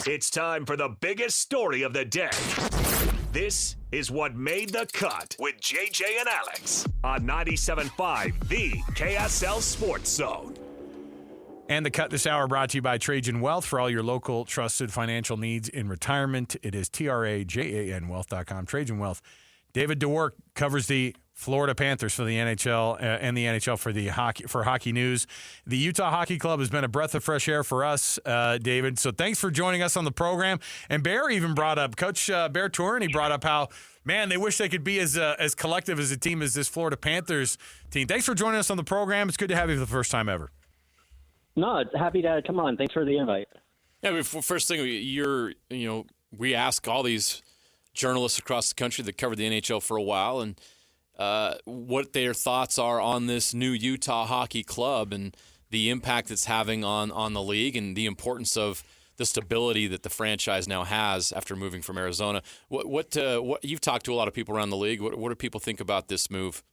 It's time for the biggest story of the day. This is What Made the Cut with JJ and Alex on 97.5, the KSL Sports Zone. And the Cut this hour brought to you by Trajan Wealth for all your local trusted financial needs in retirement. It is TRAJAN Wealth.com. Trajan Wealth. David Dwork covers the Florida Panthers for the NHL and the NHL for Hockey News. The Utah Hockey Club has been a breath of fresh air for us, David. So thanks for joining us on the program. And Bear even brought up, Coach Bear Touren, he brought up how, man, they wish they could be as collective as a team as this Florida Panthers team. Thanks for joining us on the program. It's good to have you for the first time ever. No, happy to come on. Thanks for the invite. Yeah, first thing, we ask all these journalists across the country that covered the NHL for a while and what their thoughts are on this new Utah Hockey Club and the impact it's having on the league and the importance of the stability that the franchise now has after moving from Arizona. What you've talked to a lot of people around the league. What do people think about this move?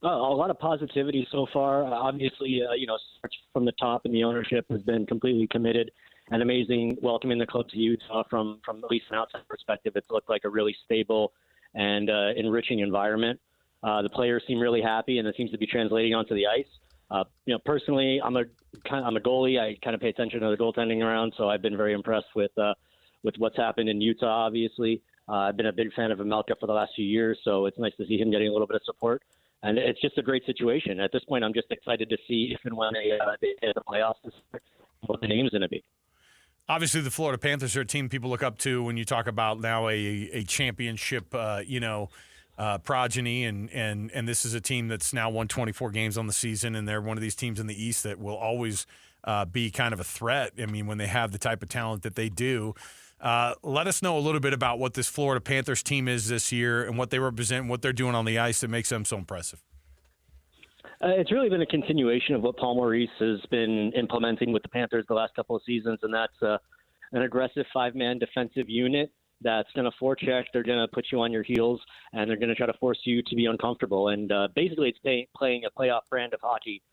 A lot of positivity so far. Obviously, from the top, and the ownership has been completely committed and amazing welcoming the club to Utah from at least an outside perspective. It's looked like a really stable and enriching environment. The players seem really happy, and it seems to be translating onto the ice. Personally, I'm a goalie. I kind of pay attention to the goaltending around, so I've been very impressed with what's happened in Utah. Obviously, I've been a big fan of Amelka for the last few years, so it's nice to see him getting a little bit of support. And it's just a great situation. At this point, I'm just excited to see if and when they hit the playoffs, what the name's going to be. Obviously, the Florida Panthers are a team people look up to when you talk about now a championship, progeny, and this is a team that's now won 24 games on the season, and they're one of these teams in the East that will always be kind of a threat. I mean, when they have the type of talent that they do. Let us know a little bit about what this Florida Panthers team is this year and what they represent and what they're doing on the ice that makes them so impressive. It's really been a continuation of what Paul Maurice has been implementing with the Panthers the last couple of seasons, and that's an aggressive five-man defensive unit that's going to forecheck. They're going to put you on your heels, and they're going to try to force you to be uncomfortable. And basically it's playing a playoff brand of hockey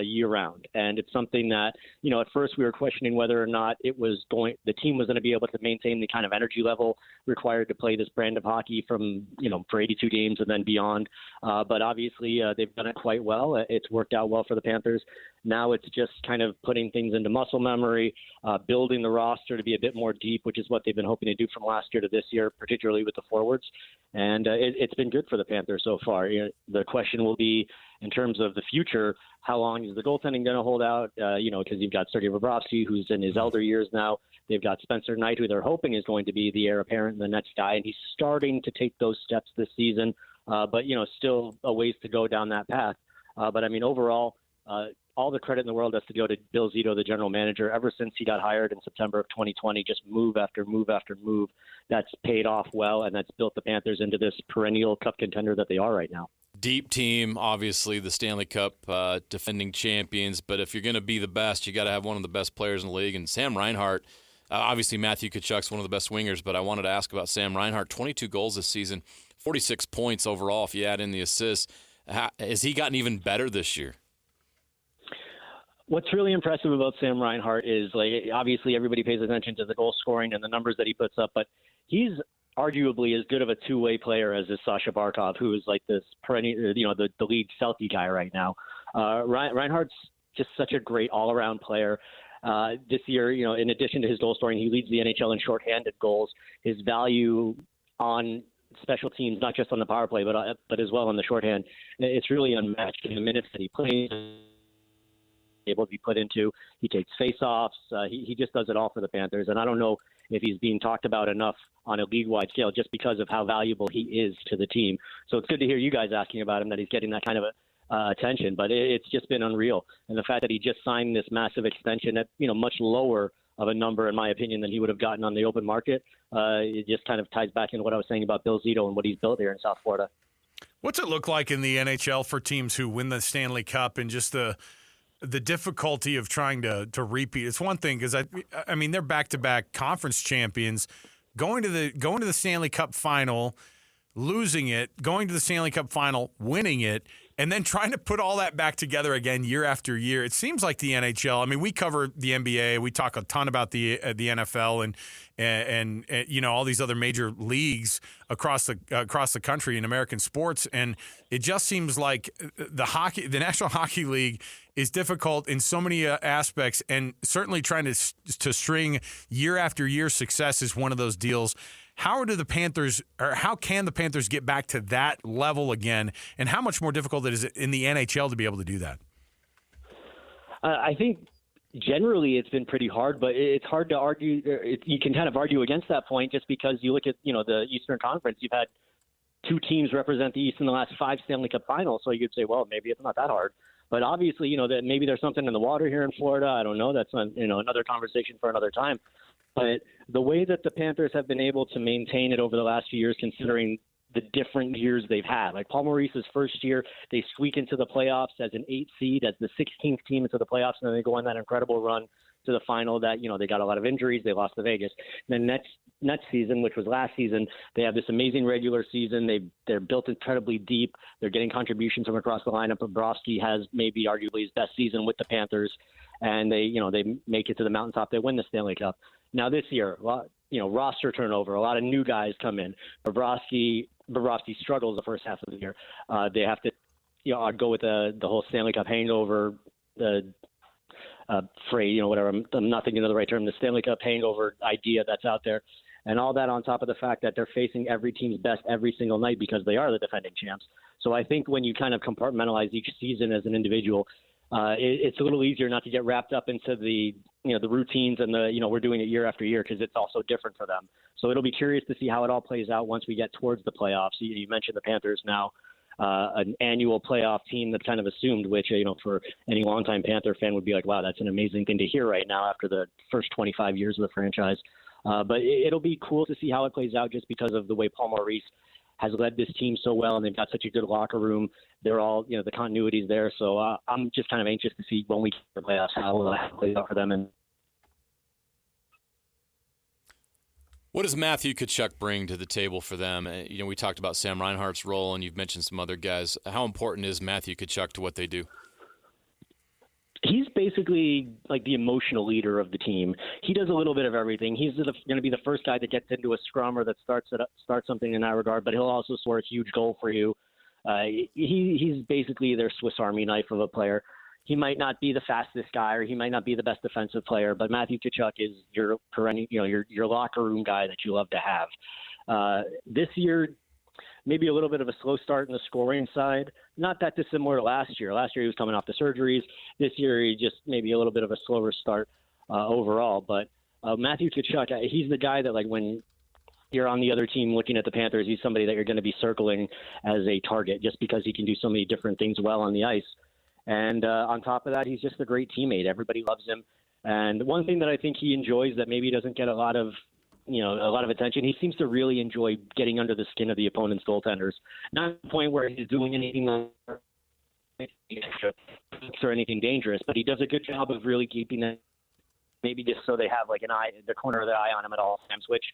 year-round. And it's something that, at first we were questioning whether or not the team was going to be able to maintain the kind of energy level required to play this brand of hockey from, for 82 games and then beyond. But obviously they've done it quite well. It's worked out well for the Panthers. Now it's just kind of putting things into muscle memory, building the roster to be a bit more deep, which is what they've been hoping to do from last year to this year, particularly with the forwards. And it's been good for the Panthers so far. The question will be, in terms of the future, how long is the goaltending going to hold out? Because you've got Sergei Bobrovsky, who's in his elder years now. They've got Spencer Knight, who they're hoping is going to be the heir apparent and the next guy, and he's starting to take those steps this season. But still a ways to go down that path. But overall, all the credit in the world has to go to Bill Zito, the general manager. Ever since he got hired in September of 2020, just move after move after move. That's paid off well, and that's built the Panthers into this perennial cup contender that they are right now. Deep team, obviously the Stanley Cup defending champions, but if you're going to be the best, you got to have one of the best players in the league. And Sam Reinhart, obviously Matthew Tkachuk's one of the best wingers, but I wanted to ask about Sam Reinhart. 22 goals this season, 46 points overall if you add in the assists. Has he gotten even better this year? What's really impressive about Sam Reinhart is, obviously everybody pays attention to the goal scoring and the numbers that he puts up, but he's arguably as good of a two-way player as is Sasha Barkov, who is like this perennial, the lead Selkie guy right now. Reinhardt's just such a great all-around player. This year, in addition to his goal scoring, he leads the NHL in shorthanded goals. His value on special teams, not just on the power play, but as well on the shorthand, it's really unmatched. In the minutes that he plays, able to be put into, he takes face-offs. He just does it all for the Panthers, and I don't know if he's being talked about enough on a league-wide scale just because of how valuable he is to the team. So it's good to hear you guys asking about him, that he's getting that kind of attention, but it's just been unreal. And the fact that he just signed this massive extension at much lower of a number, in my opinion, than he would have gotten on the open market, it just kind of ties back into what I was saying about Bill Zito and what he's built here in South Florida. What's it look like in the NHL for teams who win the Stanley Cup and just the difficulty of trying to repeat? It's one thing because I mean they're back-to-back conference champions, going to the Stanley Cup final, losing it, going to the Stanley Cup final, winning it, and then trying to put all that back together again year after year. It seems like the NHL. I mean, we cover the NBA. We talk a ton about the NFL and all these other major leagues across the country in American sports, and it just seems like the National Hockey League is difficult in so many aspects, and certainly trying to string year after year success is one of those deals. How can the Panthers get back to that level again, and how much more difficult it is in the NHL to be able to do that? I think generally it's been pretty hard, but it's hard to argue. You can kind of argue against that point just because you look at the Eastern Conference. You've had 2 teams represent the East in the last 5 Stanley Cup Finals, so you'd say, well, maybe it's not that hard. But obviously, that maybe there's something in the water here in Florida. I don't know. That's another conversation for another time. But the way that the Panthers have been able to maintain it over the last few years, considering the different years they've had, like Paul Maurice's first year, they squeak into the playoffs as an 8th seed, as the 16th team into the playoffs, and then they go on that incredible run to the final that, they got a lot of injuries. They lost to Vegas. And then next season, which was last season, they have this amazing regular season. They're built incredibly deep. They're getting contributions from across the lineup. Bobrovsky has maybe arguably his best season with the Panthers, and they make it to the mountaintop. They win the Stanley Cup. Now this year, roster turnover, a lot of new guys come in. Bobrovsky struggles the first half of the year. They have to, I'd go with the whole Stanley Cup hangover, phrase, whatever. I'm not thinking of the right term. The Stanley Cup hangover idea that's out there, and all that on top of the fact that they're facing every team's best every single night because they are the defending champs. So I think when you kind of compartmentalize each season as an individual, it's a little easier not to get wrapped up into the routines and we're doing it year after year because it's also different for them. So it'll be curious to see how it all plays out once we get towards the playoffs. You mentioned the Panthers now, an annual playoff team that's kind of assumed, which, for any longtime Panther fan would be like, wow, that's an amazing thing to hear right now after the first 25 years of the franchise. But it'll be cool to see how it plays out just because of the way Paul Maurice has led this team so well, and they've got such a good locker room. They're all, the continuity's there. So I'm just kind of anxious to see when we get to the playoffs how it plays out for them. And what does Matthew Tkachuk bring to the table for them? We talked about Sam Reinhart's role, and you've mentioned some other guys. How important is Matthew Tkachuk to what they do? He's basically like the emotional leader of the team. He does a little bit of everything. He's going to be the first guy that gets into a scrum or that starts something in that regard, but he'll also score a huge goal for you. He's basically their Swiss Army knife of a player. He might not be the fastest guy or he might not be the best defensive player, but Matthew Tkachuk is your perennial, your locker room guy that you love to have. This year, maybe a little bit of a slow start in the scoring side. Not that dissimilar to last year. Last year he was coming off the surgeries. This year he just maybe a little bit of a slower start overall. But Matthew Tkachuk, he's the guy that, like, when you're on the other team looking at the Panthers, he's somebody that you're going to be circling as a target just because he can do so many different things well on the ice. And on top of that, he's just a great teammate. Everybody loves him. And one thing that I think he enjoys that maybe doesn't get a lot of attention, he seems to really enjoy getting under the skin of the opponent's goaltenders. Not to the point where he's doing anything or anything dangerous, but he does a good job of really keeping that, maybe just so they have like an eye, the corner of their eye on him at all times, which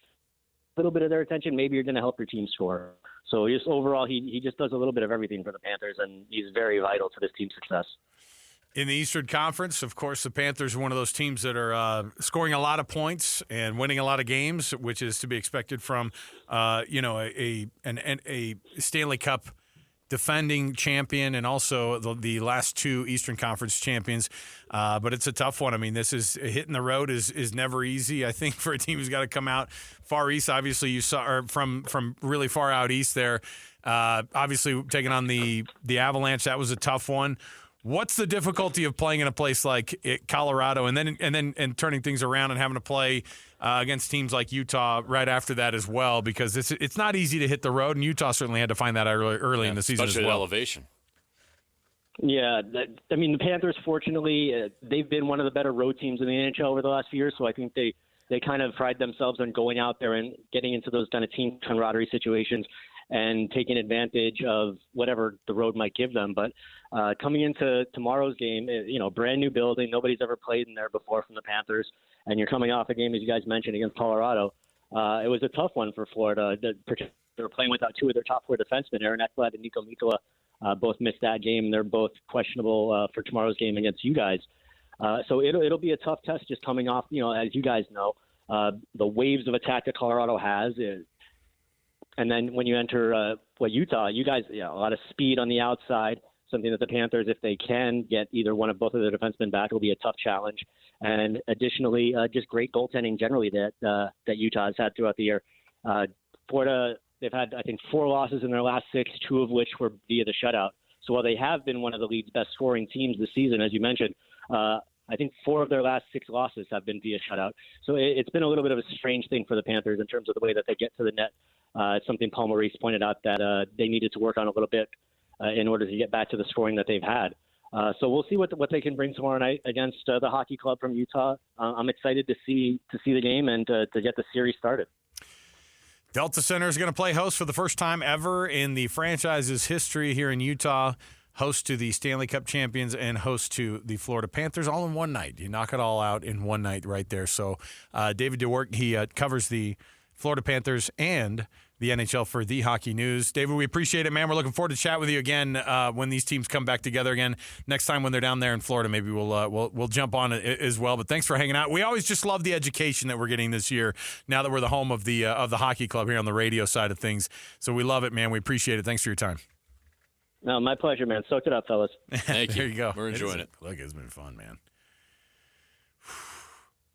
a little bit of their attention, maybe you're going to help your team score. So just overall, he just does a little bit of everything for the Panthers, and he's very vital to this team's success. In the Eastern Conference, of course, the Panthers are one of those teams that are scoring a lot of points and winning a lot of games, which is to be expected from, a Stanley Cup defending champion and also the last 2 Eastern Conference champions. But it's a tough one. I mean, this is hitting the road is never easy. I think for a team who's got to come out far east. Obviously, you saw or from really far out east there. Obviously, taking on the Avalanche, that was a tough one. What's the difficulty of playing in a place like Colorado and then turning things around and having to play against teams like Utah right after that as well? Because it's not easy to hit the road, and Utah certainly had to find that early in the season as well. Especially elevation. Yeah, I mean, the Panthers, fortunately, they've been one of the better road teams in the NHL over the last few years, so I think they kind of pride themselves on going out there and getting into those kind of team camaraderie situations and taking advantage of whatever the road might give them. But coming into tomorrow's game, brand new building, nobody's ever played in there before from the Panthers, and you're coming off a game, as you guys mentioned, against Colorado. It was a tough one for Florida. They were playing without 2 of their top 4 defensemen, Aaron Ekblad and Nico Mikkola, both missed that game. They're both questionable for tomorrow's game against you guys. So it'll be a tough test just coming off, as you guys know, the waves of attack that Colorado has. And then when you enter Utah, you guys, a lot of speed on the outside, something that the Panthers, if they can get either one of both of their defensemen back, will be a tough challenge. And additionally, just great goaltending generally that Utah has had throughout the year. Florida, they've had, I think, 4 losses in their last 6, 2 of which were via the shutout. So while they have been one of the league's best scoring teams this season, as you mentioned, I think 4 of their last 6 losses have been via shutout. So it's been a little bit of a strange thing for the Panthers in terms of the way that they get to the net. It's something Paul Maurice pointed out that they needed to work on a little bit in order to get back to the scoring that they've had. So we'll see what they can bring tomorrow night against the hockey club from Utah. I'm excited to see the game and to get the series started. Delta Center is going to play host for the first time ever in the franchise's history here in Utah. Host to the Stanley Cup Champions and host to the Florida Panthers all in one night. You knock it all out in one night right there. So David Dwork, he covers the Florida Panthers and the NHL for The Hockey News. David, we appreciate it, man. We're looking forward to chat with you again when these teams come back together again. Next time when they're down there in Florida, maybe we'll jump on it as well. But thanks for hanging out. We always just love the education that we're getting this year now that we're the home of the hockey club here on the radio side of things. So we love it, man. We appreciate it. Thanks for your time. No, my pleasure, man. Soak it up, fellas. Thank you. There you go. We're enjoying it. Look, it's been fun, man.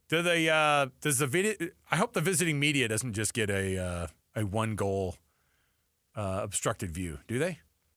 Does the video? I hope the visiting media doesn't just get a 1-goal obstructed view. Do they?